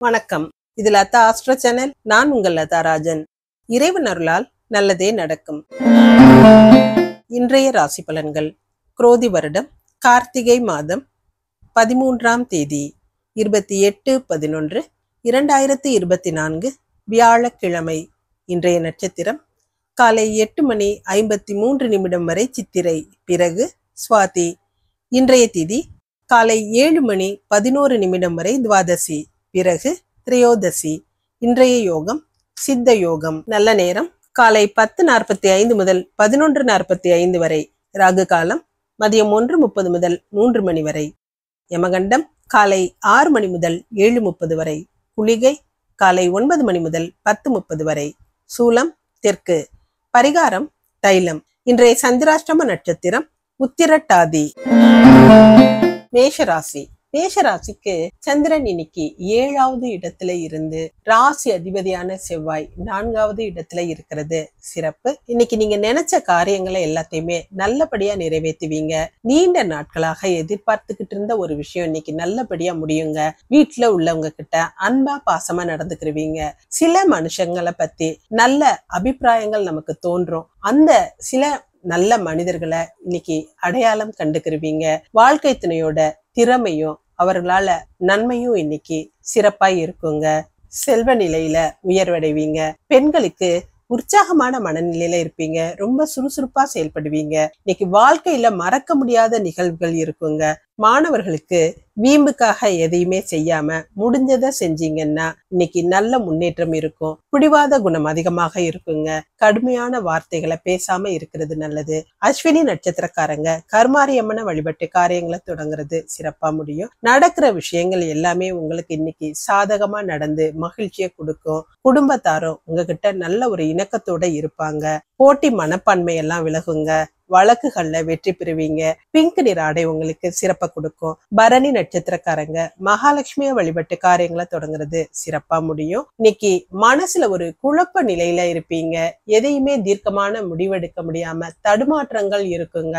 வணக்கம். இது Latha astro channel. நான் உங்கள் லதா ராஜன். இறைவன் அருளால் நல்லதே நடக்கும். இன்றைய ராசி பலன்கள். குரோதி வருடம் கார்த்திகை மாதம் 13ஆம் தேதி 28/11/2024 வியாழக்கிழமை. இன்றைய நட்சத்திரம் காலை 8:53 வரை சித்திரை, பிறகு சுவாதி. இன்றைய திதி காலை 7:11 வரை துவாதசி, பிறகு திரையோதசி. இன்றைய யோகம் சித்த யோகம். நல்ல நேரம் காலை 10:45 முதல் 11:45 வரை. ராகு காலம் மதியம் 1:30 முதல் 3 மணி வரை. யமகண்டம் காலை 6 மணி முதல் 7:30 வரை. குளிகை காலை 9 மணி முதல் 10:30 வரை. சூலம் தெற்கு. பரிகாரம் தைலம். இன்றைய சந்திராஷ்டம நட்சத்திரம் உத்திரட்டாதி. மேஷராசி. மேஷராசிக்கு சந்திரன் இன்னைக்கு 7வது இடத்துல இருந்து ராசி அதிபதியான செவ்வாய் 4வது இடத்துல இருக்கிறது சிறப்பு. இன்னைக்கு நீங்க நினைச்ச காரியங்களை எல்லாத்தையுமே நல்லபடியா நிறைவேற்றுவீங்க. நீண்ட நாட்களாக எதிர்பார்த்துக்கிட்டு இருந்த ஒரு விஷயம் இன்னைக்கு நல்லபடியா முடியுங்க. வீட்டுல உள்ளவங்க கிட்ட அன்பா பாசமா நடந்துக்கிருவீங்க. சில மனுஷங்களை பத்தி நல்ல அபிப்பிராயங்கள் நமக்கு தோன்றும். அந்த சில நல்ல மனிதர்களை இன்னைக்கு அடையாளம் கண்டுக்கிருவீங்க. வாழ்க்கை துணையோட திறமையும் அவர்களால நன்மையும் இன்னைக்கு சிறப்பாய் இருக்குங்க. செல்வ நிலையில உயர்வடைவீங்க. பெண்களுக்கு உற்சாகமான மனநிலையில இருப்பீங்க. ரொம்ப சுறுசுறுப்பா செயல்படுவீங்க. இன்னைக்கு வாழ்க்கையில மறக்க முடியாத நிகழ்வுகள் இருக்குங்க. மாணவர்களுக்கு வீம்புக்காக எதையுமே செய்யாம முடிஞ்சதை செஞ்சீங்கன்னா இன்னைக்கு நல்ல முன்னேற்றம் இருக்கும். பிடிவாத குணம் அதிகமாக இருக்குங்க. கடுமையான வார்த்தைகளை பேசாம இருக்கிறது நல்லது. அஸ்வினி நட்சத்திரக்காரங்க கர்மாரியம்மனை வழிபட்டு காரியங்களை தொடங்குறது சிறப்பா முடியும். நடக்கிற விஷயங்கள் எல்லாமே உங்களுக்கு இன்னைக்கு சாதகமா நடந்து மகிழ்ச்சியை கொடுக்கும். குடும்பத்தாரும் உங்ககிட்ட நல்ல ஒரு இணக்கத்தோட இருப்பாங்க. போட்டி மனப்பான்மை எல்லாம் விலகுங்க. வழக்குகள்ல வெற்றி பெறுவீங்க. பிங்க் நிற ஆடை உங்களுக்கு சிறப்பா கொடுக்கும். பரணி நட்சத்திரக்காரங்க மகாலட்சுமிய வழிபட்டு காரியங்களை தொடங்குறது சிறப்பா முடியும். இன்னைக்கு மனசுல ஒரு குழப்ப நிலையில இருப்பீங்க. எதையுமே தீர்க்கமான முடிவெடுக்க முடியாம தடுமாற்றங்கள் இருக்குங்க.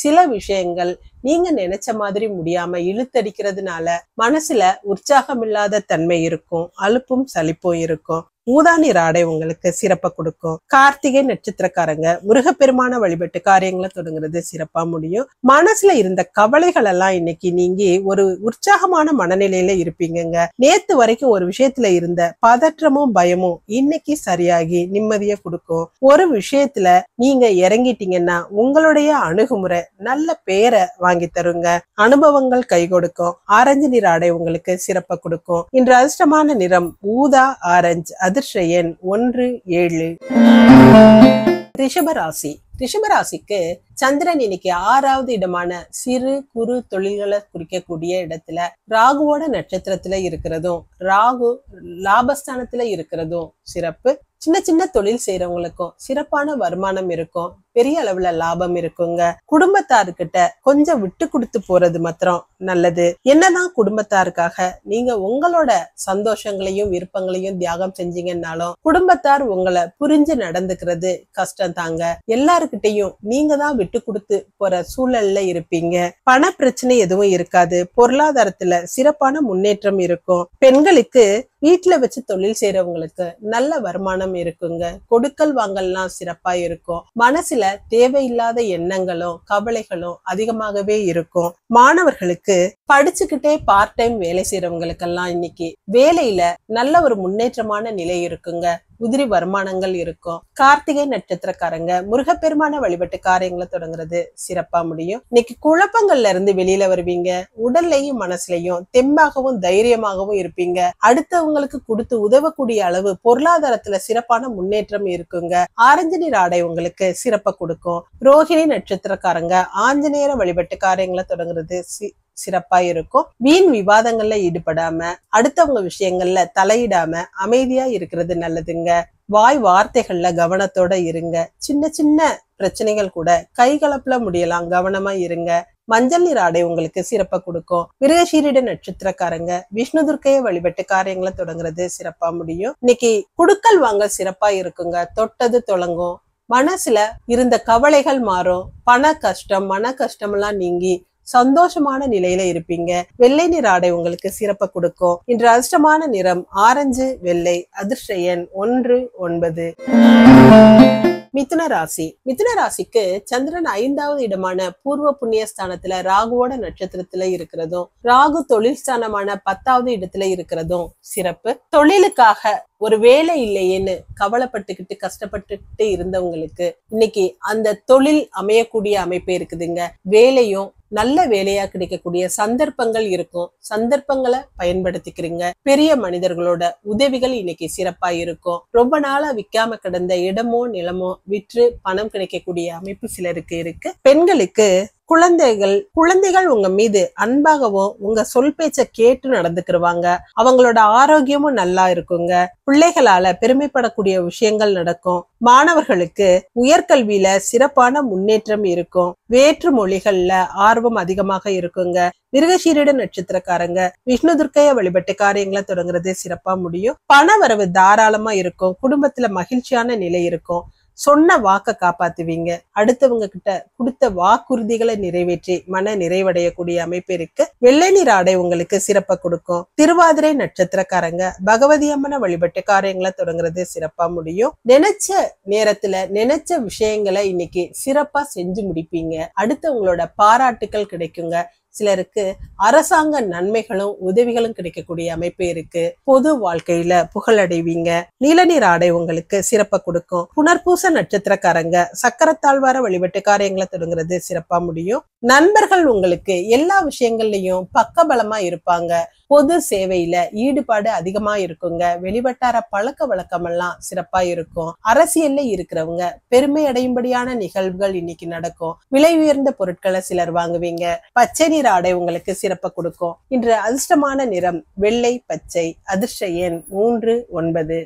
சில விஷயங்கள் நீங்க நினைச்ச மாதிரி முடியாம இழுத்தடிக்கிறதுனால மனசுல உற்சாகமில்லாத தன்மை இருக்கும். அலுப்பும் சலிப்பும் இருக்கும். ஊதா நிற ஆடை உங்களுக்கு சிறப்பா கொடுக்கும். கார்த்திகை நட்சத்திரக்காரங்க முருகப்பெருமான வழிபட்டு காரியங்களை தொடங்குறது சிறப்பா முடியும். மனசுல இருந்த கவலைகள் எல்லாம் இன்னைக்கு நீங்கி ஒரு உற்சாகமான மனநிலையில இருப்பீங்கங்க. நேத்து வரைக்கும் ஒரு விஷயத்துல இருந்த பதற்றமும் பயமும் இன்னைக்கு சரியாகி நிம்மதியை கொடுக்கும். ஒரு விஷயத்துல நீங்க இறங்கிட்டீங்கன்னா உங்களுடைய அணுகுமுறை நல்ல பேரை வாங்கி தருங்க. அனுபவங்கள் கை கொடுக்கும். ஆரஞ்சு நிற ஆடை உங்களுக்கு சிறப்பா கொடுக்கும். இன்று அதிர்ஷ்டமான நிறம் ஊதா ஆரஞ்சு. அதிர்ஷ்ட எண் 1, 7. ரிஷபராசி. ரிஷபராசிக்கு சந்திரன் இன்னைக்கு 6வது இடமான சிறு குறு தொழில்களை குறிக்கக்கூடிய இடத்துல ராகுவோட நட்சத்திரத்துல இருக்கிறதும் ராகு லாபஸ்தானத்துல இருக்கிறதும் சிறப்பு. சின்ன சின்ன தொழில் செய்யறவங்களுக்கும் சிறப்பான வருமானம் இருக்கும். பெரிய அளவுல லாபம் இருக்குங்க. குடும்பத்தாருக்கிட்ட கொஞ்சம் விட்டு கொடுத்து போறது மாத்திரம் நல்லது. என்னதான் குடும்பத்தாருக்காக நீங்க உங்களோட சந்தோஷங்களையும் விருப்பங்களையும் தியாகம் செஞ்சீங்கன்னாலும் குடும்பத்தார் உங்களை புரிஞ்சு நடந்துக்கிறது கஷ்டம் தாங்க. எல்லாருக்கிட்டையும் நீங்க தான் விட்டு கொடுத்து போற சூழல்ல இருப்பீங்க. பண பிரச்சனை எதுவும் இருக்காது. பொருளாதாரத்துல சிறப்பான முன்னேற்றம் இருக்கும். பெண்களுக்கு வீட்டுல வச்சு தொழில் செய்யறவங்களுக்கு நல்ல வருமானம் இருக்குங்க. கொடுக்கல் வாங்கல்லாம் சிறப்பா இருக்கும். மனசுல தேவையில்லாத எண்ணங்களும் கவலைகளும் அதிகமாகவே இருக்கும். மாணவர்களுக்கு படிச்சுக்கிட்டே பார்ட் டைம் வேலை செய்யறவங்களுக்கெல்லாம் இன்னைக்கு வேலையில நல்ல ஒரு முன்னேற்றமான நிலை இருக்குங்க. உதிரி வருமானங்கள் இருக்கும். கார்த்திகை நட்சத்திரக்காரங்க முருகப்பெருமான வழிபட்டு காரியங்களை தொடங்குறது சிறப்பா முடியும். இன்னைக்கு குழப்பங்கள்ல இருந்து வெளியில வருவீங்க. உடல்லையும் மனசுலையும் தெம்பாகவும் தைரியமாகவும் இருப்பீங்க. அடுத்தவங்களுக்கு கொடுத்து உதவக்கூடிய அளவு பொருளாதாரத்துல சிறப்பான முன்னேற்றம் இருக்குங்க. ஆரஞ்சு நிற ஆடை உங்களுக்கு சிறப்பா கொடுக்கும். ரோஹிணி நட்சத்திரக்காரங்க ஆஞ்சநேயரை வழிபட்டு காரியங்களை தொடங்குறது சிறப்பா இருக்கும். வீண் விவாதங்கள்ல ஈடுபடாம அடுத்தவங்க விஷயங்கள்ல தலையிடாம அமைதியா இருக்கிறது நல்லதுங்க. வாய் வார்த்தைகள்ல கவனத்தோட இருங்க. சின்ன சின்ன பிரச்சனைகள் கூட கைகலப்புல முடியலாம். கவனமா இருங்க. மஞ்சள் நிற ஆடை உங்களுக்கு சிறப்பா கொடுக்கும். மிருகசீரிட நட்சத்திரக்காரங்க விஷ்ணு துர்க்கையை வழிபட்டு காரியங்களை தொடங்குறது சிறப்பா முடியும். இன்னைக்கு குடுக்கல் வாங்க சிறப்பா இருக்குங்க. தொட்டது தொடங்கும். மனசுல இருந்த கவலைகள் மாறும். பண கஷ்டம் மன கஷ்டம் எல்லாம் நீங்கி சந்தோஷமான நிலையில இருப்பீங்க. வெள்ளை நிற ஆடை உங்களுக்கு சிறப்பை கொடுக்கும். இன்று அதிர்ஷ்டமான நிறம் ஆரஞ்சு, வெள்ளை. அதிர்ஷ்ட எண் 1, 9. மிதுன ராசி. மிதுன ராசிக்கு சந்திரன் 5வது இடமான பூர்வ புண்ணிய ஸ்தானத்துல ராகுவோட நட்சத்திரத்துல இருக்கிறதும், ராகு தொழில் ஸ்தானமான 10வது இடத்துல இருக்கிறதும் சிறப்பு. தொழிலுக்காக ஒரு வேலை இல்லையேன்னு கவலைப்பட்டுக்கிட்டு கஷ்டப்பட்டுக்கிட்டு இருந்தவங்களுக்கு இன்னைக்கு அந்த தொழில் அமையக்கூடிய அமைப்பு இருக்குதுங்க. வேலையும் நல்ல வேலையா கிடைக்கக்கூடிய சந்தர்ப்பங்கள் இருக்கும். சந்தர்ப்பங்களை பயன்படுத்திக்கிறீங்க. பெரிய மனிதர்களோட உதவிகள் இன்னைக்கு சிறப்பா இருக்கும். ரொம்ப நாளா விற்காம கிடந்த இடமோ நிலமோ விற்று பணம் கிடைக்கக்கூடிய அமைப்பு சிலருக்கு இருக்கு. பெண்களுக்கு குழந்தைகள் உங்க மீது அன்பாகவும் உங்க சொல் பேச்ச கேட்டு நடந்துக்கிருவாங்க. அவங்களோட ஆரோக்கியமும் நல்லா இருக்குங்க. பிள்ளைகளால பெருமைப்படக்கூடிய விஷயங்கள் நடக்கும். மாணவர்களுக்கு உயர்கல்வியில சிறப்பான முன்னேற்றம் இருக்கும். வேற்று மொழிகள்ல ஆர்வம் அதிகமாக இருக்குங்க. மிருகசீரிட நட்சத்திரக்காரங்க விஷ்ணு துர்க்கைய வழிபட்டு காரியங்களை தொடங்குறது சிறப்பா முடியும். பண வரவு தாராளமா இருக்கும். குடும்பத்துல மகிழ்ச்சியான நிலை இருக்கும். சொன்ன வாக்க காப்பாத்துவீங்க. அடுத்தவங்க கிட்ட கொடுத்த வாக்குறுதிகளை நிறைவேற்றி மன நிறைவடையக்கூடிய அமைப்பு இருக்கு. வெள்ளை நிற ஆடை உங்களுக்கு சிறப்பை கொடுக்கும். திருவாதிரை நட்சத்திரக்காரங்க பகவதி அம்மனை வழிபட்டு காரியங்களை தொடங்குறது சிறப்பா முடியும். நினைச்ச நேரத்துல நினைச்ச விஷயங்களை இன்னைக்கு சிறப்பா செஞ்சு முடிப்பீங்க. அடுத்தவங்களோட பாராட்டுக்கள் கிடைக்குங்க. சிலருக்கு அரசாங்க நன்மைகளும் உதவிகளும் கிடைக்கக்கூடிய அமைப்பு இருக்கு. பொது வாழ்க்கையில புகழடைவீங்க. நீல நிற ஆடை உங்களுக்கு சிறப்பை கொடுக்கும். புனர்பூச நட்சத்திரக்காரங்க சக்கரத்தாழ்வார வழிபட்டு காரியங்களை தொடங்குறது சிறப்பா முடியும். நண்பர்கள் உங்களுக்கு எல்லா விஷயங்கள்லயும் பக்கபலமா இருப்பாங்க. பொது சேவையில ஈடுபாடு அதிகமா இருக்குங்க. வெளிவட்டார பழக்க வழக்கம் எல்லாம் சிறப்பா இருக்கும். அரசியல்ல இருக்கிறவங்க பெருமை அடையும்படியான நிகழ்வுகள் இன்னைக்கு நடக்கும். விலை உயர்ந்த பொருட்களை சிலர் வாங்குவீங்க. பச்சை நிற ஆடை உங்களுக்கு சிறப்பை கொடுக்கும். இன்று அதிர்ஷ்டமான நிறம் வெள்ளை, பச்சை. அதிர்ஷ்ட எண் 3, 9.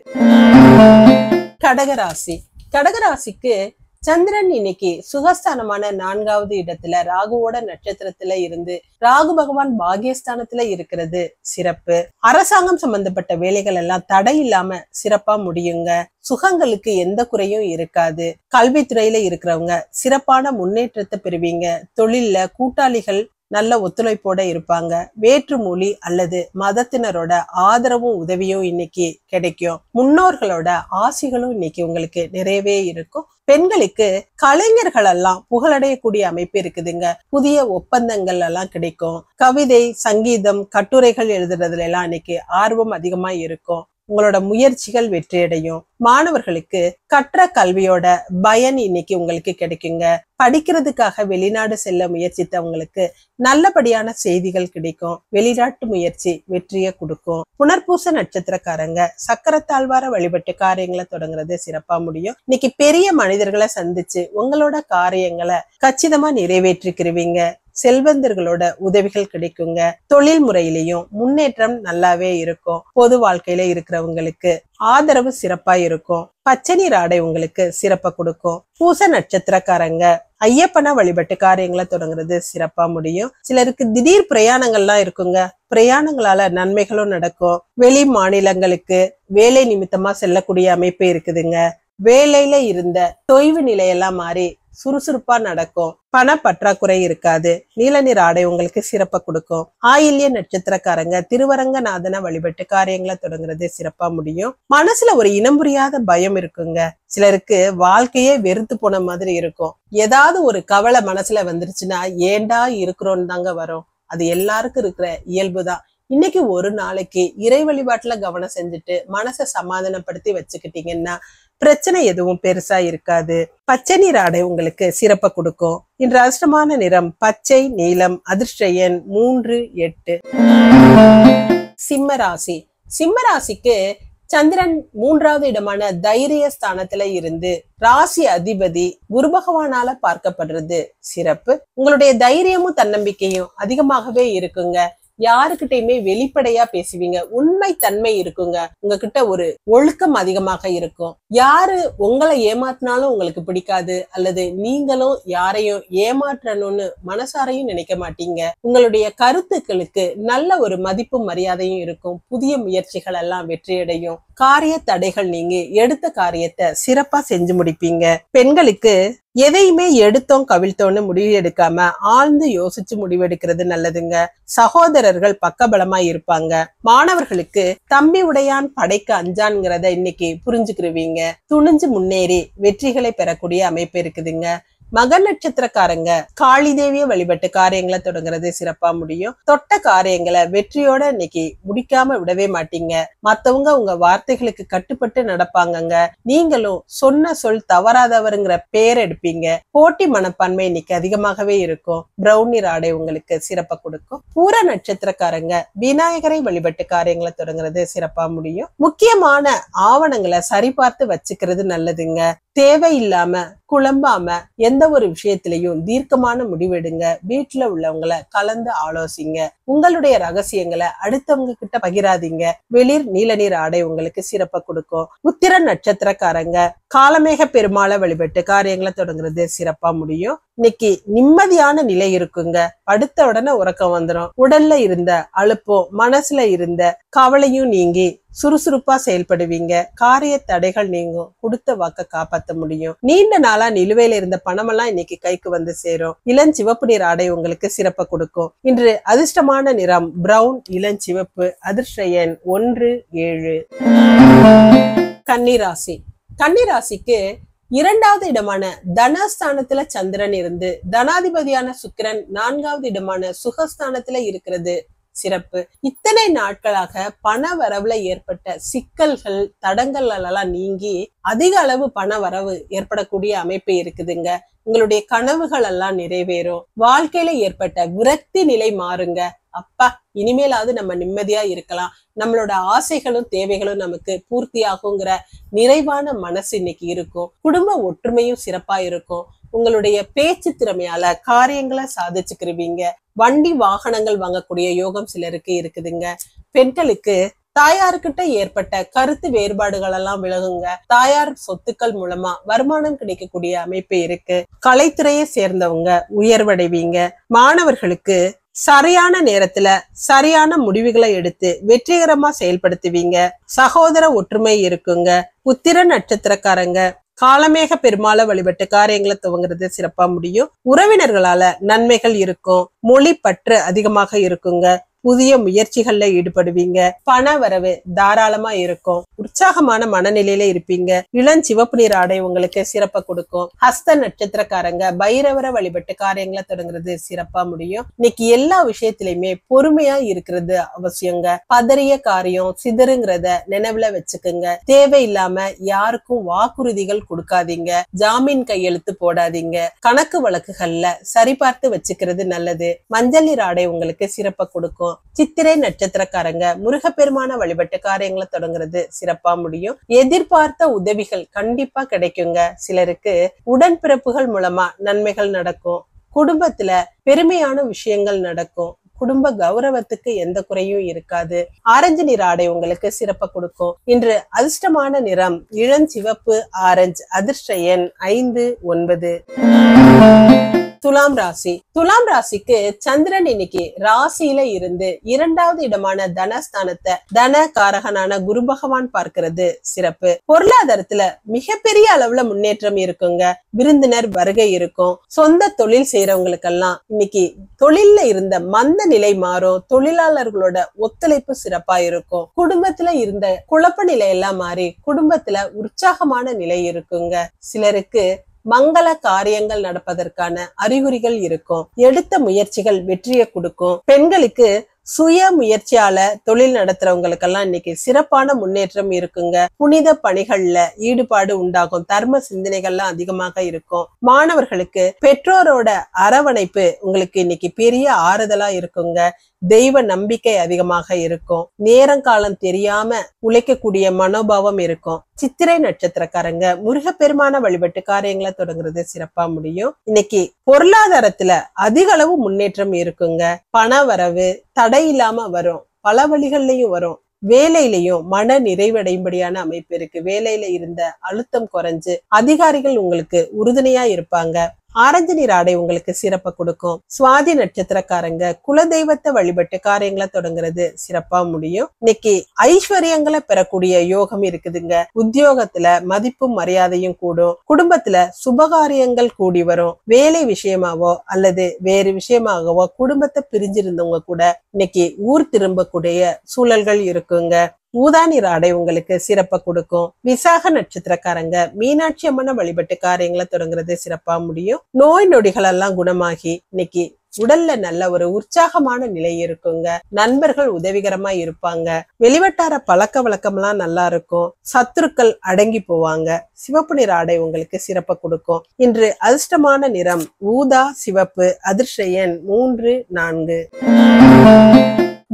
கடகராசி. கடகராசிக்கு சந்திரன் இன்னைக்கு சுகஸ்தானமான 4வது இடத்துல ராகுவோட நட்சத்திரத்துல இருந்து ராகு பகவான் பாகியஸ்தானத்துல இருக்கிறது சிறப்பு. அரசாங்கம் சம்பந்தப்பட்ட வேலைகள் எல்லாம் தடை இல்லாம சிறப்பா முடியுங்க. சுகங்களுக்கு எந்த குறையும் இருக்காது. கல்வித்துறையில இருக்கிறவங்க சிறப்பான முன்னேற்றத்தை பெறுவீங்க. தொழில்ல கூட்டாளிகள் நல்ல ஒத்துழைப்போட இருப்பாங்க. வேற்று மொழி அல்லது மதத்தினரோட ஆதரவும் உதவியும் இன்னைக்கு கிடைக்கும். முன்னோர்களோட ஆசிகளும் இன்னைக்கு உங்களுக்கு நிறையவே இருக்கும். பெண்களுக்கு கலைஞர்கள் எல்லாம் புகழடையக்கூடிய அமைப்பு இருக்குதுங்க. புதிய ஒப்பந்தங்கள் எல்லாம் கிடைக்கும். கவிதை, சங்கீதம், கட்டுரைகள் எழுதுறதுல எல்லாம் இன்னைக்கு ஆர்வம் அதிகமா இருக்கும். உங்களோட முயற்சிகள் வெற்றியடையும். மாணவர்களுக்கு கற்ற கல்வியோட பயன் இன்னைக்கு உங்களுக்கு கிடைக்குங்க. படிக்கிறதுக்காக வெளிநாடு செல்ல முயற்சித்தவங்களுக்கு நல்லபடியான செய்திகள் கிடைக்கும். வெளிநாட்டு முயற்சி வெற்றியை கொடுக்கும். புனர்பூச நட்சத்திரக்காரங்க சக்கரத்தாழ்வார வழிபட்டு காரியங்களை தொடங்குறது சிறப்பா முடியும். இன்னைக்கு பெரிய மனிதர்களை சந்திச்சு உங்களோட காரியங்களை கச்சிதமா நிறைவேற்றிக்கிறவீங்க. செல்வந்தர்களோட உதவிகள் கிடைக்குங்க. தொழில் முறையிலையும் முன்னேற்றம் நல்லாவே இருக்கும். பொது வாழ்க்கையில இருக்கிறவங்களுக்கு ஆதரவு சிறப்பா இருக்கும். பச்சை நிற ஆடை உங்களுக்கு சிறப்பை கொடுக்கும். பூச நட்சத்திரக்காரங்க ஐயப்பனை வழிபட்டு காரியங்களை தொடங்குறது சிறப்பா முடியும். சிலருக்கு திடீர் பிரயாணங்கள்லாம் இருக்குங்க. பிரயாணங்களால நன்மைகளும் நடக்கும். வெளி மாநிலங்களுக்கு வேலை நிமித்தமா செல்லக்கூடிய அமைப்பு இருக்குதுங்க. வேலையில இருந்த தொய்வு நிலையெல்லாம் மாறி சுறுசுறுப்பா நடக்கும். பண பற்றாக்குறை இருக்காது. நீல நிற ஆடை உங்களுக்கு சிறப்பை கொடுக்கும். ஆயில்ய நட்சத்திரக்காரங்க திருவரங்கநாதனை வழிபட்டு காரியங்களை தொடங்குறது சிறப்பா முடியும். மனசுல ஒரு இனம் புரியாத பயம் இருக்குங்க. சிலருக்கு வாழ்க்கையே வெறுத்து போன மாதிரி இருக்கும். ஏதாவது ஒரு கவலை மனசுல வந்துருச்சுன்னா ஏண்டா இருக்கிறோன்னு தாங்க வரும். அது எல்லாருக்கும் இருக்கிற இயல்புதான். இன்னைக்கு ஒரு நாளைக்கு இறை வழிபாட்டுல கவனம் செஞ்சுட்டு மனசை சமாதானப்படுத்தி வச்சுக்கிட்டீங்கன்னா பிரச்சனை எதுவும் பெருசா இருக்காது. பச்சை நிற ஆடை உங்களுக்கு சிறப்பை கொடுக்கும். இன்று அதிர்ஷ்டமான நிறம் பச்சை, நீலம். அதிர்ஷ்ட எண் 3, 8. சிம்மராசி. சிம்மராசிக்கு சந்திரன் 3வது இடமான தைரிய ஸ்தானத்துல இருந்து ராசி அதிபதி குரு பகவானால பார்க்கப்படுறது சிறப்பு. உங்களுடைய தைரியமும் தன்னம்பிக்கையும் அதிகமாகவே இருக்குங்க. யாருக்கிட்டையுமே வெளிப்படையா பேசுவீங்க. உண்மை தன்மை இருக்குங்க. உங்ககிட்ட ஒரு ஒழுக்கம் அதிகமாக இருக்கும். யாரு உங்களை ஏமாத்தினாலும் உங்களுக்கு பிடிக்காது. அல்லது நீங்களும் யாரையும் ஏமாற்றணும்னு மனசாரையும் நினைக்க மாட்டீங்க. உங்களுடைய கருத்துக்களுக்கு நல்ல ஒரு மதிப்பும் மரியாதையும் இருக்கும். புதிய முயற்சிகள் எல்லாம் வெற்றியடையும். காரிய தடைகள் நீங்கி எடுத்த காரியத்தை சிறப்பா செஞ்சு முடிப்பீங்க. பெண்களுக்கு எதையுமே எடுத்தோம் கவிழ்த்தோன்னு முடிவு எடுக்காம ஆழ்ந்து யோசிச்சு முடிவெடுக்கிறது நல்லதுங்க. சகோதரர்கள் பக்கபலமா இருப்பாங்க. மாணவர்களுக்கு தம்பி உடையான் படைக்கு அஞ்சான்ங்கிறத இன்னைக்கு புரிஞ்சுக்கிருவீங்க. துணிஞ்சு முன்னேறி வெற்றிகளை பெறக்கூடிய அமைப்பு இருக்குதுங்க. மக நட்சத்திரக்காரங்க காளி தேவிய வழிபட்டு காரியங்களை தொடங்குறது சிறப்பா முடியும். தொட்ட காரியங்களை வெற்றியோட இன்னைக்கு முடிக்காம விடவே மாட்டீங்க. மத்தவங்க உங்க வார்த்தைகளுக்கு கட்டுப்பட்டு நடப்பாங்கங்க. நீங்களும் சொன்ன சொல் தவறாதவருங்கிற பேர் எடுப்பீங்க. போட்டி மனப்பான்மை இன்னைக்கு அதிகமாகவே இருக்கும். பிரவுன் நிற ஆடை உங்களுக்கு சிறப்பா கொடுக்கும். பூர நட்சத்திரக்காரங்க விநாயகரை வழிபட்டு காரியங்களை தொடங்குறது சிறப்பா முடியும். முக்கியமான ஆவணங்களை சரிபார்த்து வச்சுக்கிறது நல்லதுங்க. தேவையில்லாம குழம்பாம எந்த ஒரு விஷயத்திலையும் தீர்க்கமான முடிவெடுங்க. வீட்டுல உள்ளவங்களை கலந்து ஆலோசிங்க. உங்களுடைய ரகசியங்களை அடுத்தவங்க கிட்ட பகிராதீங்க. வெளிர் நீல நீர் ஆடை உங்களுக்கு சிறப்பா கொடுக்கும். உத்திர நட்சத்திரக்காரங்க காலமேக பெருமாளை வழிபட்டு காரியங்களை தொடங்குறது சிறப்பா முடியும். இன்னைக்கு நிம்மதியான நிலை இருக்குங்க. படுத்த உடனே உறக்கம் வந்துடும். உடல்ல இருந்த அலுப்பும் மனசுல இருந்த கவலையும் நீங்கி சுறுசுறுப்பா செயல்படுவீங்க. காரிய தடைகள் நீங்கும். கொடுத்த வாக்க காப்பாற்ற முடியும். நீண்ட நாளா நிலுவையில இருந்த பணமெல்லாம் இன்னைக்கு கைக்கு வந்து சேரும். இளஞ்சிவப்பு நிற ஆடை உங்களுக்கு சிறப்பா கொடுக்கும். இன்று அதிர்ஷ்டமான நிறம் பிரவுன் இளஞ்சிவப்பு. அதிர்ஷ்ட எண் 1, 7. கன்னிராசி. கன்னிராசிக்கு 2வது இடமான தனஸ்தானத்துல சந்திரன் இருந்து தனாதிபதியான சுக்கிரன் 4வது இடமான சுகஸ்தானத்துல இருக்கிறது சிறப்பு. இத்தனை நாட்களாக பண வரவுல ஏற்பட்ட சிக்கல்கள் தடங்கள் எல்லாம் நீங்கி அதிக அளவு பண வரவு ஏற்படக்கூடிய அமைப்பு இருக்குதுங்க. உங்களுடைய கனவுகள் எல்லாம் நிறைவேறும். வாழ்க்கையில ஏற்பட்ட விரக்தி நிலை மாறுங்க. அப்பா, இனிமேலாவது நம்ம நிம்மதியா இருக்கலாம், நம்மளோட ஆசைகளும் தேவைகளும் நமக்கு பூர்த்தி ஆகுங்கிற நிறைவான மனசு இன்னைக்கு இருக்கும். குடும்ப ஒற்றுமையும் சிறப்பா இருக்கும். உங்களுடைய பேச்சு திறமையால காரியங்களை சாதிச்சுக்கிருவீங்க. வண்டி வாகனங்கள் வாங்கக்கூடிய யோகம் சிலருக்கு இருக்குதுங்க. பெண்களுக்கு தாயாருக்கிட்ட ஏற்பட்ட கருத்து வேறுபாடுகள் எல்லாம் விலகுங்க. தாயார் சொத்துக்கள் மூலமா வருமானம் கிடைக்கக்கூடிய அமைப்பு இருக்கு. கலைத்துறையை சேர்ந்தவங்க உயர்வடைவீங்க. மாணவர்களுக்கு சரியான நேரத்துல சரியான முடிவுகளை எடுத்து வெற்றிகரமா செயல்படுத்துவீங்க. சகோதர ஒற்றுமை இருக்குங்க. உத்திர நட்சத்திரக்காரங்க காலமேக பெருமாளை வழிபட்டு காரியங்களை துவங்குறது சிறப்பா முடியும். உறவினர்களால நன்மைகள் இருக்கும். மொழி பற்று அதிகமாக இருக்குங்க. புதிய முயற்சிகள்ல ஈடுபடுவீங்க. பண வரவு தாராளமா இருக்கும். உற்சாகமான மனநிலையில இருப்பீங்க. இளஞ்சிவப்பு நிற ஆடை உங்களுக்கு சிறப்பா கொடுக்கும். ஹஸ்த நட்சத்திரக்காரங்க பைரவரை வழிபட்டு காரியங்களை தொடங்குறது சிறப்பா முடியும். இன்னைக்கு எல்லா விஷயத்திலயுமே பொறுமையா இருக்கிறது அவசியங்க. பதறிய காரியம் சிதறுங்கிறத நினைவுல வச்சுக்குங்க. தேவையில்லாம யாருக்கும் வாக்குறுதிகள் கொடுக்காதீங்க. ஜாமீன் கையெழுத்து போடாதீங்க. கணக்கு வழக்குகள்ல சரிபார்த்து வச்சுக்கிறது நல்லது. மஞ்சள் நிற ஆடை உங்களுக்கு சிறப்பா கொடுக்கும். சித்திரை நட்சத்திரக்காரங்க முருகப்பெருமான வழிபட்டு காரியங்களை தொடங்குறது சிறப்பா முடியும். எதிர்பார்த்த உதவிகள் கண்டிப்பா கிடைக்குங்க. சிலருக்கு உடன்பிறப்புகள் மூலமா நன்மைகள் நடக்கும். குடும்பத்துல பெருமையான விஷயங்கள் நடக்கும். குடும்ப கௌரவத்துக்கு எந்த குறையும் இருக்காது. ஆரஞ்சு நிற ஆடை உங்களுக்கு சிறப்பா கொடுக்கும். இன்று அதிர்ஷ்டமான நிறம் இளஞ்சிவப்பு ஆரஞ்சு. அதிர்ஷ்ட எண் 5, 9. துலாம் ராசி. துலாம் ராசிக்கு சந்திரன் இன்னைக்கு ராசியில இருந்து 2வது இடமான தனஸ்தானத்தை தன காரகனான குரு பகவான் பார்க்கிறது சிறப்பு. பொருளாதாரத்துல மிகப்பெரிய அளவுல முன்னேற்றம் இருக்குங்க. விருந்தினர் வருகை இருக்கும். சொந்த தொழில் செய்யறவங்களுக்கெல்லாம் இன்னைக்கு தொழில்ல இருந்த மந்த நிலை மாறும். தொழிலாளர்களோட ஒத்துழைப்பு சிறப்பா இருக்கும். குடும்பத்துல இருந்த குழப்ப நிலை எல்லாம் மாறி குடும்பத்துல உற்சாகமான நிலை இருக்குங்க. சிலருக்கு மங்கள காரியங்கள் நடப்பதற்கான அறிகுறிகள் இருக்கும். எடுத்த முயற்சிகள் வெற்றியை கொடுக்கும். பெண்களுக்கு சுய முயற்சியால தொழில் நடத்துறவங்களுக்கெல்லாம் இன்னைக்கு சிறப்பான முன்னேற்றம் இருக்குங்க. புனித பணிகள்ல ஈடுபாடு உண்டாகும். தர்ம சிந்தனைகள்லாம் அதிகமாக இருக்கும். மாணவர்களுக்கு பெற்றோரோட அரவணைப்பு உங்களுக்கு இன்னைக்கு பெரிய ஆறுதலா இருக்குங்க. தெய்வ நம்பிக்கை அதிகமாக இருக்கும். நேரங்காலம் தெரியாம உழைக்கக்கூடிய மனோபாவம் இருக்கும். சித்திரை நட்சத்திரக்காரங்க முருகப்பெருமான வழிபட்டு காரியங்களை தொடங்குறது சிறப்பா முடியும். இன்னைக்கு பொருளாதாரத்துல அதிக அளவு முன்னேற்றம் இருக்குங்க. பண வரவு தடை இல்லாம வரும். பல வழிகள்லயும் வரும். வேலையிலையும் மன நிறைவடையும்படியான அமைப்பு இருக்கு. வேலையில இருந்த அழுத்தம் குறைஞ்சு அதிகாரிகள் உங்களுக்கு உறுதுணையா இருப்பாங்க. ஆரஞ்சு நிற ஆடை உங்களுக்கு சிறப்பை கொடுக்கும். சுவாதி நட்சத்திரக்காரங்க குலதெய்வத்தை வழிபட்டு காரியங்களை தொடங்குறது சிறப்பா முடியும். இன்னைக்கு ஐஸ்வர்யங்களை பெறக்கூடிய யோகம் இருக்குதுங்க. உத்தியோகத்துல மதிப்பும் மரியாதையும் கூடும். குடும்பத்துல சுபகாரியங்கள் கூடி வரும். வேலை விஷயமாவோ அல்லது வேறு விஷயமாகவோ குடும்பத்தை பிரிஞ்சிருந்தவங்க கூட இன்னைக்கு ஊர் திரும்பக்கூடிய சூழல்கள் இருக்குங்க. ஊதா நிற ஆடை உங்களுக்கு சிறப்பை கொடுக்கும். விசாக நட்சத்திரக்காரங்க மீனாட்சி அம்மனை வழிபட்டு காரியங்களை தொடங்குறது சிறப்பா முடியும். நோய் நொடிகள் எல்லாம் குணமாகி இன்னைக்கு உடல்ல நல்ல ஒரு உற்சாகமான நிலை இருக்குங்க. நண்பர்கள் உதவிகரமா இருப்பாங்க. வெளிவட்டார பழக்க வழக்கம் எல்லாம் நல்லா இருக்கும். சத்துருக்கள் அடங்கி போவாங்க. சிவப்பு நிற ஆடை உங்களுக்கு சிறப்பை கொடுக்கும். இன்று அதிர்ஷ்டமான நிறம் ஊதா, சிவப்பு. அதிர்ஷ்ட எண் 3, 4.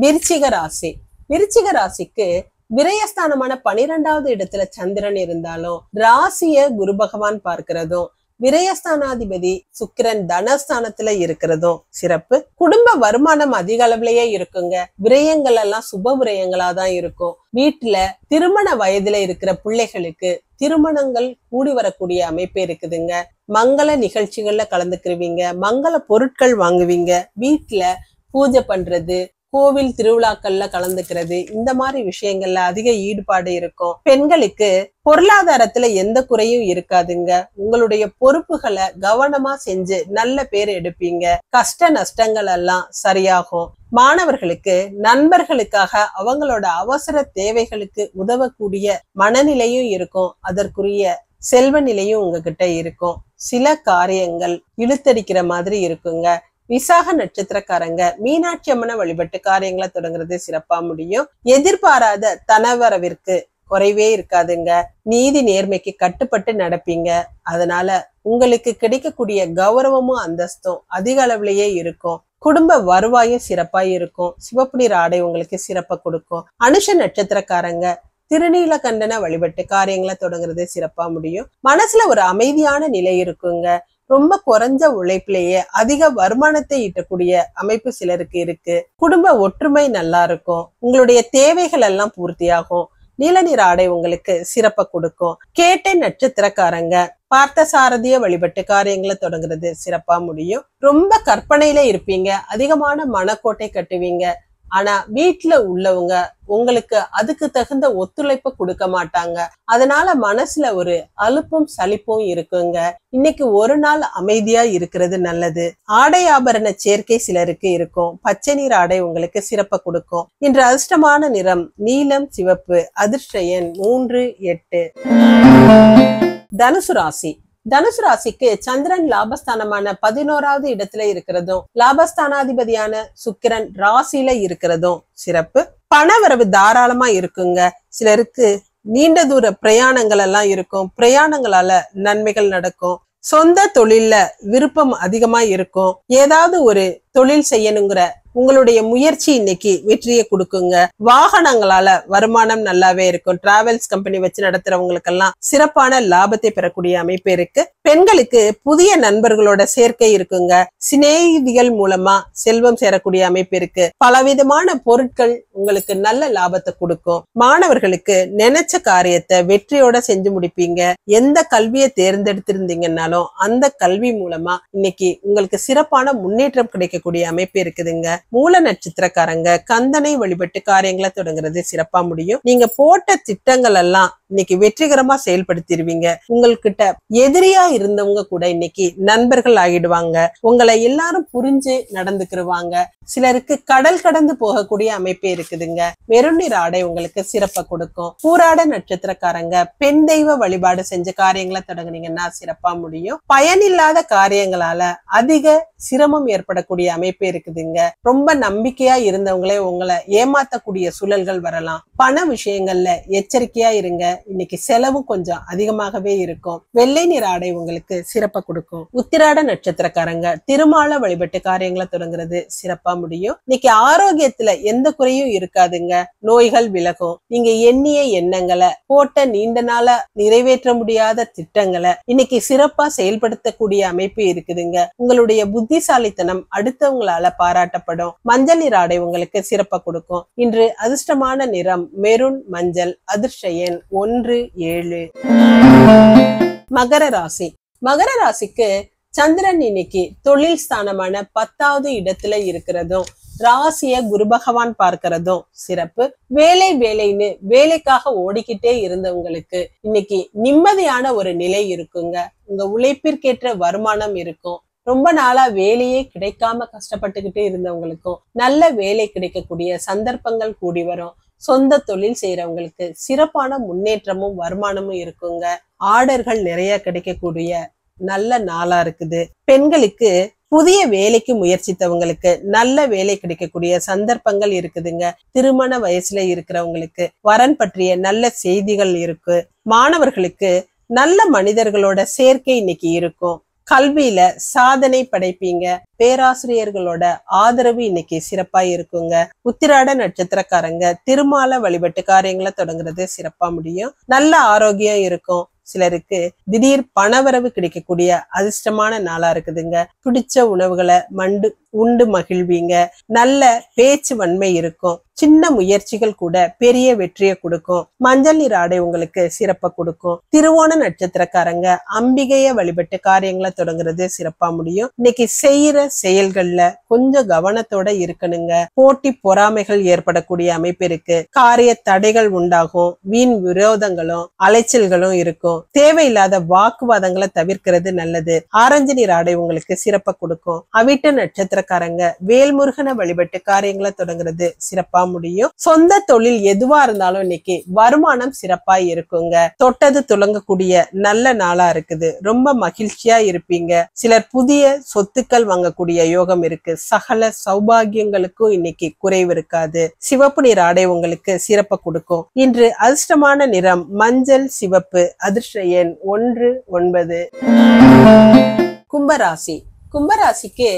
விருச்சிக ராசி. விருச்சிக ராசிக்கு விரயஸ்தானமான 12வது இடத்துல சந்திரன் இருந்தாலும் ராசிய குரு பகவான் பார்க்கிறதும் விரயஸ்தானாதிபதி சுக்கிரன் தனஸ்தானத்துல இருக்கிறதும் சிறப்பு. குடும்ப வருமானம் அதிக அளவுலயே இருக்குங்க. விரயங்கள் எல்லாம் சுப விரயங்களா தான் இருக்கும். வீட்டுல திருமண வயதுல இருக்கிற பிள்ளைகளுக்கு திருமணங்கள் கூடி வரக்கூடிய அமைப்பு இருக்குதுங்க. மங்கள நிகழ்ச்சிகள்ல கலந்துக்கிருவீங்க. மங்கள பொருட்கள் வாங்குவீங்க. வீட்டுல பூஜை பண்றது, கோவில் திருவிழாக்கள்ல கலந்துக்கிறது, இந்த மாதிரி விஷயங்கள்ல அதிக ஈடுபாடு இருக்கும். பெண்களுக்கு பொருளாதாரத்துல எந்த குறையும் இருக்காதுங்க. உங்களுடைய பொறுப்புகளை கவனமா செஞ்சு நல்ல பேர் எடுப்பீங்க. கஷ்ட நஷ்டங்கள் எல்லாம் சரியாகும். மாணவர்களுக்கு நண்பர்களுக்காக அவங்களோட அவசர தேவைகளுக்கு உதவக்கூடிய மனநிலையும் இருக்கும். அதற்குரிய செல்வ நிலையும் உங்ககிட்ட இருக்கும். சில காரியங்கள் இழுத்தடிக்கிற மாதிரி இருக்குங்க. விசாக நட்சத்திரக்காரங்க மீனாட்சி அம்மனை வழிபட்டு காரியங்களை தொடங்குறது சிறப்பா முடியும். எதிர்பாராத தனவரவிற்கு குறைவே இருக்காதுங்க. நீதி நேர்மைக்கு கட்டுப்பட்டு நடப்பீங்க. அதனால உங்களுக்கு கிடைக்கக்கூடிய கௌரவமும் அந்தஸ்தும் அதிக அளவுலயே இருக்கும். குடும்ப வருவாயும் சிறப்பா இருக்கும். சிவப்பு நிற ஆடை உங்களுக்கு சிறப்பை கொடுக்கும். அனுஷ நட்சத்திரக்காரங்க திருநீலகண்டனை வழிபட்டு காரியங்களை தொடங்குறது சிறப்பா முடியும். மனசுல ஒரு அமைதியான நிலை இருக்குங்க. ரொம்ப குறைஞ்ச உழைப்பிலேயே அதிக வருமானத்தை ஈட்டக்கூடிய அமைப்பு சிலருக்கு இருக்கு. குடும்ப ஒற்றுமை நல்லா இருக்கும். உங்களுடைய தேவைகள் எல்லாம் பூர்த்தியாகும். நீல நிற ஆடை உங்களுக்கு சிறப்பை கொடுக்கும். கேட்டை நட்சத்திரக்காரங்க பார்த்த சாரதிய வழிபட்டு காரியங்களை தொடங்குறது சிறப்பா முடியும். ரொம்ப கற்பனையில இருப்பீங்க. அதிகமான மனக்கோட்டை கட்டுவீங்க. ஆனா வீட்டுல உள்ளவங்க உங்களுக்கு அதுக்கு தகுந்த ஒத்துழைப்பு கொடுக்க மாட்டாங்க. அதனால மனசுல ஒரு அலுப்பும் சலிப்பும் இருக்குங்க. இன்னைக்கு ஒரு நாள் அமைதியா இருக்கிறது நல்லது. ஆடை ஆபரண சேர்க்கை சிலருக்கு இருக்கும். பச்சை நிற ஆடை உங்களுக்கு சிறப்பை கொடுக்கும். இன்று அதிர்ஷ்டமான நிறம் நீலம், சிவப்பு. அதிர்ஷ்ட எண் 3, 8. தனுசு ராசி. தனுசு ராசிக்கு சந்திரன் லாபஸ்தானமான 11வது இடத்துல இருக்கிறதும் லாபஸ்தானாதிபதியான சுக்கிரன் ராசியில இருக்கிறதும் சிறப்பு. பணவரவு தாராளமா இருக்குங்க. சிலருக்கு நீண்ட தூர பிரயாணங்கள் எல்லாம் இருக்கும். பிரயாணங்களால நன்மைகள் நடக்கும். சொந்த தொழில்ல விருப்பம் அதிகமா இருக்கும். ஏதாவது ஒரு தொழில் செய்யணுங்கிற உங்களுடைய முயற்சி இன்னைக்கு வெற்றியை கொடுக்குங்க. வாகனங்களால வருமானம் நல்லாவே இருக்கும். டிராவல்ஸ் கம்பெனி வச்சு நடத்துறவங்களுக்கெல்லாம் சிறப்பான லாபத்தை பெறக்கூடிய அமைப்பு இருக்கு. பெண்களுக்கு புதிய நண்பர்களோட சேர்க்கை இருக்குங்க. சிநேகிதிகள் மூலமா செல்வம் சேரக்கூடிய அமைப்பு இருக்கு. பலவிதமான பொருட்கள் உங்களுக்கு நல்ல லாபத்தை கொடுக்கும். மாணவர்களுக்கு நினைச்ச காரியத்தை வெற்றியோட செஞ்சு முடிப்பீங்க. எந்த கல்வியை தேர்ந்தெடுத்திருந்தீங்கன்னாலும் அந்த கல்வி மூலமா இன்னைக்கு உங்களுக்கு சிறப்பான முன்னேற்றம் கிடைக்கக்கூடிய அமைப்பு இருக்குதுங்க. மூல நட்சத்திரக்காரங்க கந்தனை வழிபட்டு காரியங்களை தொடங்குறது சிறப்பா முடியும். நீங்க போட்ட திட்டங்கள் எல்லாம் இன்னைக்கு வெற்றிகரமா செயல்படுத்திடுவீங்க. உங்கள்கிட்ட எதிரியா இருந்தவங்க கூட இன்னைக்கு நண்பர்கள் ஆகிடுவாங்க. உங்களை எல்லாரும் புரிஞ்சு நடந்துக்கிருவாங்க. சிலருக்கு கடல் கடந்து போகக்கூடிய அமைப்பே இருக்குதுங்க. மெருன் நிற ஆடை உங்களுக்கு சிறப்பை கொடுக்கும். பூராட நட்சத்திரக்காரங்க பெண் தெய்வ வழிபாடு செஞ்ச காரியங்களை தொடங்குனீங்கன்னா சிறப்பா முடியும். பயனில்லாத காரியங்களால அதிக சிரமம் ஏற்படக்கூடிய அமைப்பு இருக்குதுங்க. ரொம்ப நம்பிக்கையா இருந்தவங்களே உங்களை ஏமாத்தக்கூடிய சூழல்கள் வரலாம். பண விஷயங்கள்ல எச்சரிக்கையா இருங்க. இன்னைக்கு செலவு கொஞ்சம் அதிகமாகவே இருக்கும். வெள்ளை நிற ஆடை உங்களுக்கு சிறப்பை கொடுக்கும். உத்திராட நட்சத்திரக்காரங்க திருமால வழிபட்டு காரியங்களை தொடங்குறது சிறப்பா முடியும். இன்னைக்கு ஆரோக்கியத்துல எந்த குறையும் இருக்காதுங்க. நோய்கள் விலகும். நீங்க எண்ணிய எண்ணங்களை, போட்ட நீண்ட நாள நிறைவேற்ற முடியாத திட்டங்களை இன்னைக்கு சிறப்பா செயல்படுத்தக்கூடிய அமைப்பு இருக்குதுங்க. உங்களுடைய புத்திசாலித்தனம் அடுத்தவங்களால பாராட்டப்படும். மஞ்சள் நிற ஆடை உங்களுக்கு சிறப்பை கொடுக்கும். இன்று அதிர்ஷ்டமான நிறம் மெரூன், மஞ்சள். அதிர்ஷ்ட எண் 1, 7. மகர ராசி. மகர ராசிக்கு சந்திரன் இன்னைக்கு தொழில் ஸ்தானமான 10வது இடத்துல இருக்கிறதும் ராசிய குரு பகவான் பார்க்கிறதும் சிறப்பு. வேலைன்னு வேலைக்காக ஓடிக்கிட்டே இருந்தவங்களுக்கு இன்னைக்கு நிம்மதியான ஒரு நிலை இருக்குங்க. உங்க உழைப்பிற்கேற்ற வருமானம் இருக்கும். ரொம்ப நாளா வேலையே கிடைக்காம கஷ்டப்பட்டுக்கிட்டு இருந்தவங்களுக்கும் நல்ல வேலை கிடைக்கக்கூடிய சந்தர்ப்பங்கள் கூடி வரும். சொந்த தொழில் செய்யறவங்களுக்கு சிறப்பான முன்னேற்றமும் வருமானமும் இருக்குங்க. ஆர்டர்கள் நிறைய கிடைக்கக்கூடிய நல்ல நாளா இருக்குது. பெண்களுக்கு புதிய வேலைக்கு முயற்சித்தவங்களுக்கு நல்ல வேலை கிடைக்கக்கூடிய சந்தர்ப்பங்கள் இருக்குதுங்க. திருமண வயசுல இருக்கிறவங்களுக்கு வரன் பற்றிய நல்ல செய்திகள் இருக்கு. மாணவர்களுக்கு நல்ல மனிதர்களோட சேர்க்கை இன்னைக்கு இருக்கும். கல்வியில சாதனை படைப்பீங்க. பேராசிரியர்களோட ஆதரவு இன்னைக்கு சிறப்பா இருக்குங்க. உத்திராட நட்சத்திரக்காரங்க திருமால வழிபட்டு காரியங்களை தொடங்குறது சிறப்பா முடியும். நல்ல ஆரோக்கியம் இருக்கும். சிலருக்கு திடீர் பணவரவு கிடைக்கக்கூடிய அதிர்ஷ்டமான நாளா இருக்குதுங்க. பிடிச்ச உணவுகளை உண்டு மகிழ்வீங்க. நல்ல பேச்சு வன்மை இருக்கும். சின்ன முயற்சிகள் கூட பெரிய வெற்றியை கொடுக்கும். மஞ்சள் நீர் ஆடை உங்களுக்கு சிறப்பை கொடுக்கும். திருவோண நட்சத்திரக்காரங்க அம்பிகைய வழிபட்டு காரியங்களை தொடங்குறது சிறப்பா முடியும். இன்னைக்கு செய்யற செயல்கள்ல கொஞ்சம் கவனத்தோட இருக்கணுங்க. போட்டி பொறாமைகள் ஏற்படக்கூடிய அமைப்பு இருக்கு. காரிய தடைகள் உண்டாகும். வீண் விரோதங்களும் அலைச்சல்களும் இருக்கும். தேவையில்லாத வாக்குவாதங்களை தவிர்க்கிறது நல்லது. ஆரஞ்சு நீர் ஆடை உங்களுக்கு சிறப்பை கொடுக்கும். அவிட்ட நட்சத்திரக்காரங்க வேல்முருகனை வழிபட்டு காரியங்களை தொடங்குறது சிறப்பா முடியும். சொந்த தொழில் எதுவா இருந்தாலும் இன்னைக்கு வருமானம் சிறப்பா இருக்குங்க. தொட்டது துலங்கக்கூடிய நல்ல நாளா இருக்குது. ரொம்ப மகிழ்ச்சியா இருப்பீங்க. சிலர் புதிய சொத்துக்கள் வாங்கக்கூடிய யோகம் இருக்கு. சகல சௌபாகியங்களுக்கும் இன்னைக்கு குறைவு இருக்காது. சிவப்பு நீர் ஆடை உங்களுக்கு சிறப்பை கொடுக்கும். இன்று அதிர்ஷ்டமான நிறம் மஞ்சள் சிவப்பு. அதிர்ஷ்ட எண் 1 9. கும்பராசி. கும்பராசிக்கு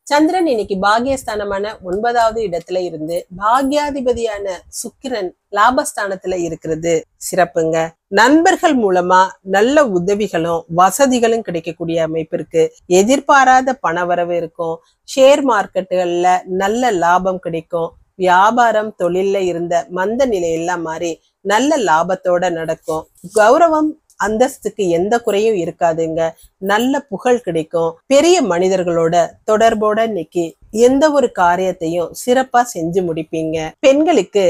சந்திரன் இன்னைக்கு பாகியஸ்தானமான 9வது இடத்துல இருந்து பாக்யாதிபதியான சுக்கிரன் லாபஸ்தானத்துல இருக்கிறது சிறப்புங்க. நண்பர்கள் மூலமா நல்ல உதவிகளும் வசதிகளும் கிடைக்கக்கூடிய அமைப்பு இருக்கு. எதிர்பாராத பணவரவு இருக்கும். ஷேர் மார்க்கெட்டுகள்ல நல்ல லாபம் கிடைக்கும். வியாபாரம் தொழில்ல இருந்த மந்த நிலையெல்லாம் மாறி நல்ல லாபத்தோட நடக்கும். கௌரவம் அந்தஸ்துக்கு எந்த குறையும் இருக்காதுங்க. நல்ல புகழ் கிடைக்கும். பெரிய மனிதர்களோட தொடர்போட இன்னைக்கு எந்த ஒரு காரியத்தையும் சிறப்பா செஞ்சு முடிப்பீங்க. பெண்களுக்கு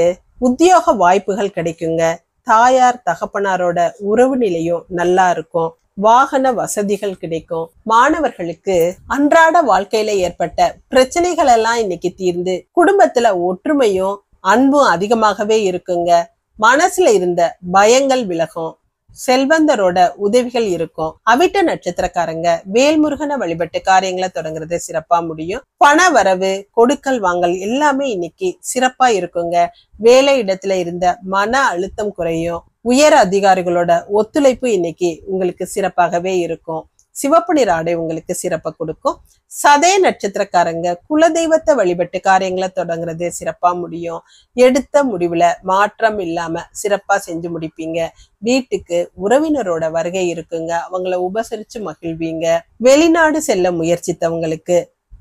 உத்தியோக வாய்ப்புகள் கிடைக்குங்க. தாயார் தகப்பனாரோட உறவு நிலையும் நல்லா இருக்கும். வாகன வசதிகள் கிடைக்கும். மாணவர்களுக்கு அன்றாட வாழ்க்கையில ஏற்பட்ட பிரச்சனைகள் எல்லாம் இன்னைக்கு தீர்ந்து குடும்பத்துல ஒற்றுமையும் அன்பும் அதிகமாகவே இருக்குங்க. மனசுல இருந்த பயங்கள் விலகும். செல்வந்தரோட உதவிகள் இருக்கும். அவிட்ட நட்சத்திரக்காரங்க வேல்முருகனை வழிபட்டு காரியங்களை தொடங்குறது சிறப்பா முடியும். பண வரவு கொடுக்கல் வாங்கல் எல்லாமே இன்னைக்கு சிறப்பா இருக்குங்க. வேலை இடத்துல இருந்த மன அழுத்தம் குறையும். உயர் அதிகாரிகளோட ஒத்துழைப்பு இன்னைக்கு உங்களுக்கு சிறப்பாகவே இருக்கும். சிவப்பு நீர் ஆடை உங்களுக்கு சிறப்பை கொடுக்கும். சதய நட்சத்திரக்காரங்க குலதெய்வத்தை வழிபட்டு காரியங்களை தொடங்குறது சிறப்பா முடியும். எடுத்த முடிவுல மாற்றம் இல்லாம சிறப்பா செஞ்சு முடிப்பீங்க. வீட்டுக்கு உறவினரோட வருகை இருக்குங்க. அவங்கள உபசரிச்சு மகிழ்வீங்க. வெளிநாடு செல்ல முயற்சித்தவங்களுக்கு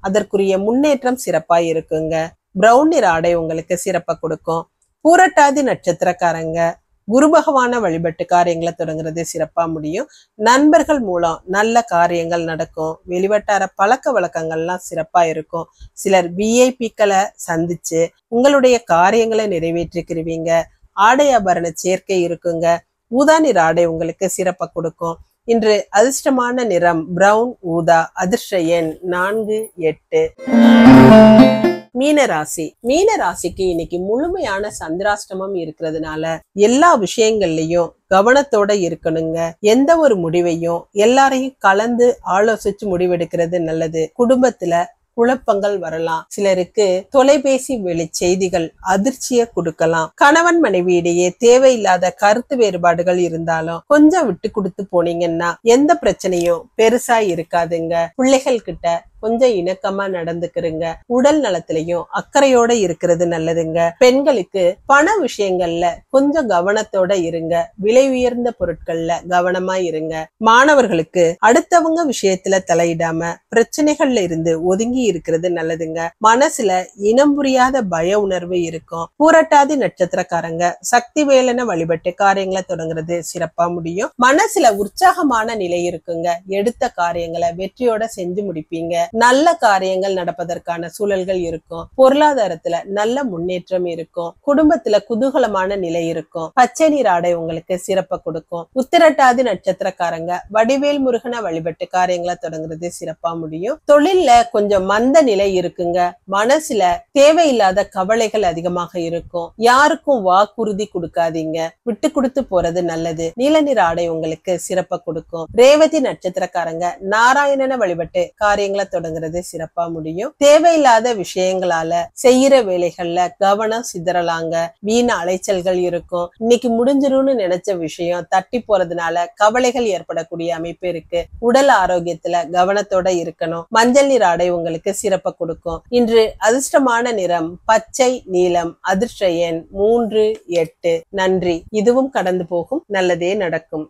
அதற்குரிய முன்னேற்றம் சிறப்பா இருக்குங்க. பிரவுன் நிற ஆடை உங்களுக்கு சிறப்பை கொடுக்கும். பூரட்டாதி நட்சத்திரக்காரங்க குரு பகவான வழிபட்டு காரியங்களை தொடங்குறது சிறப்பா முடியும். நண்பர்கள் மூலம் நல்ல காரியங்கள் நடக்கும். வெளிவட்டார பழக்க வழக்கங்கள்லாம் சிறப்பா இருக்கும். சிலர் விஐபிக்களை சந்திச்சு உங்களுடைய காரியங்களை நிறைவேற்றிக்கிறீங்க. ஆடை ஆபரண சேர்க்கை இருக்குங்க. ஊதா நிற ஆடை உங்களுக்கு சிறப்பை கொடுக்கும். இன்று அதிர்ஷ்டமான நிறம் பிரவுன் ஊதா. அதிர்ஷ்ட எண் 4 8. மீனராசி. மீனராசிக்கு இன்னைக்கு முழுமையான சந்திராஷ்டமம் இருக்கிறதுனால எல்லா விஷயங்கள்லயும் கவனத்தோட இருக்கணுங்க. எந்த ஒரு முடிவையும் எல்லாரையும் கலந்து ஆலோசிச்சு முடிவெடுக்கிறது நல்லது. குடும்பத்துல குழப்பங்கள் வரலாம். சிலருக்கு தொலைபேசி வெளி செய்திகள் அதிர்ச்சியை கொடுக்கலாம். கணவன் மனைவியிடையே தேவையில்லாத கருத்து வேறுபாடுகள் இருந்தாலும் கொஞ்சம் விட்டு கொடுத்து போனீங்கன்னா எந்த பிரச்சனையும் பெருசா இருக்காதுங்க. பிள்ளைகள் கிட்ட கொஞ்சம் இணக்கமா நடந்துக்கிறங்க. உடல் நலத்திலையும் அக்கறையோட இருக்கிறது நல்லதுங்க. பெண்களுக்கு பண விஷயங்கள்ல கொஞ்சம் கவனத்தோட இருங்க. விலை உயர்ந்த பொருட்கள்ல கவனமா இருங்க. மாணவர்களுக்கு அடுத்தவங்க விஷயத்துல தலையிடாம பிரச்சனைகள்ல இருந்து ஒதுங்கி இருக்கிறது நல்லதுங்க. மனசுல இனம் புரியாத பய உணர்வு இருக்கும். பூரட்டாதி நட்சத்திரக்காரங்க சக்தி வேலனை வழிபட்டு காரியங்களை தொடங்குறது சிறப்பா முடியும். மனசுல உற்சாகமான நிலை இருக்குங்க. எடுத்த காரியங்களை வெற்றியோட செஞ்சு முடிப்பீங்க. நல்ல காரியங்கள் நடப்பதற்கான சூழல்கள் இருக்கும். பொருளாதாரத்துல நல்ல முன்னேற்றம் இருக்கும். குடும்பத்துல குதூகலமான நிலை இருக்கும். பச்சை நீர் ஆடை உங்களுக்கு சிறப்பை கொடுக்கும். உத்திரட்டாதி நட்சத்திரக்காரங்க வடிவேல் முருகனை வழிபட்டு காரியங்களை தொடங்குறது சிறப்பா முடியும். தொழில்ல கொஞ்சம் மந்த நிலை இருக்குங்க. மனசுல தேவையில்லாத கவலைகள் அதிகமாக இருக்கும். யாருக்கும் வாக்குறுதி கொடுக்காதீங்க. விட்டு கொடுத்து போறது நல்லது. நீல நிற ஆடை உங்களுக்கு சிறப்பை கொடுக்கும். ரேவதி நட்சத்திரக்காரங்க நாராயணனை வழிபட்டு காரியங்களை தொடங்குறது சிறப்பா முடியும். தேவையில்லாத விஷயங்களால செய்யற வேலைகள்ல கவனம் சிதறலாங்க. வீண அலைச்சல்கள் இருக்கும். இன்னைக்கு முடிஞ்சிரும்னு நினைச்ச விஷயம் தட்டி போறதுனால கவலைகள் ஏற்படக்கூடிய அமைப்பு இருக்கு. உடல் ஆரோக்கியத்துல கவனத்தோட இருக்கணும். மஞ்சள் நிற ஆடை உங்களுக்கு சிறப்பை கொடுக்கும். இன்று அதிர்ஷ்டமான நிறம் பச்சை நீலம். அதிர்ஷ்ட எண் 3, 8. நன்றி. இதுவும் கடந்து போகும். நல்லதே நடக்கும்.